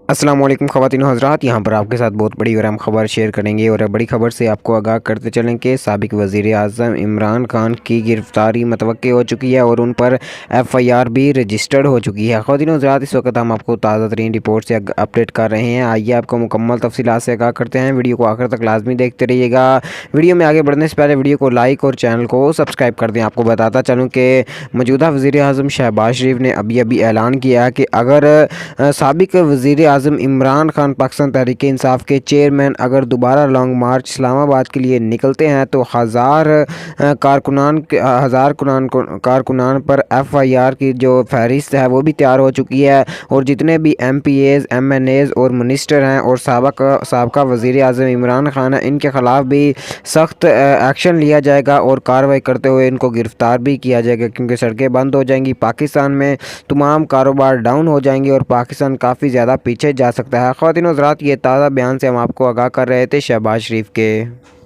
अस्सलाम वालेकुम ख़वातीन व हज़रात, यहाँ पर आपके साथ बहुत बड़ी और अहम खबर शेयर करेंगे। और बड़ी खबर से आपको आगाह करते चलें कि साबिक़ वज़ीर-ए-आज़म इमरान खान की गिरफ़्तारी मुतवक्की हो चुकी है और उन पर FIR भी रजिस्टर्ड हो चुकी है। ख़वातीन व हज़रात, इस वक्त हम आपको ताज़ा तरीन रिपोर्ट से अपडेट कर रहे हैं। आइए आपको मुकम्मल तफ़सीलात से आगाह करते हैं। वीडियो को आखिर तक लाजमी देखते रहिएगा। वीडियो में आगे बढ़ने से पहले वीडियो को लाइक और चैनल को सब्सक्राइब कर दें। आपको बताता चलूँ कि मौजूदा वज़ीर-ए-आज़म शहबाज शरीफ ने अभी ऐलान किया कि अगर साबिक़ वज़ीर-ए-आज़म इमरान खान पाकिस्तान तहरीक इंसाफ के चेयरमैन अगर दोबारा लॉन्ग मार्च इस्लामाबाद के लिए निकलते हैं तो कारकुनान पर FIR की जो फहरिस्त है वो भी तैयार हो चुकी है। और जितने भी MPAs, MNAs और मिनिस्टर हैं और साबका वज़ीर-ए-आज़म इमरान खान है, इनके ख़िलाफ़ भी सख्त एक्शन लिया जाएगा और कार्रवाई करते हुए इनको गिरफ़्तार भी किया जाएगा, क्योंकि सड़कें बंद हो जाएंगी, पाकिस्तान में तमाम कारोबार डाउन हो जाएंगे और पाकिस्तान काफ़ी ज़्यादा पीछे जा सकता है। ख़वातीन व हज़रात, ये ताज़ा बयान से हम आपको आगाह कर रहे थे शहबाज शरीफ के।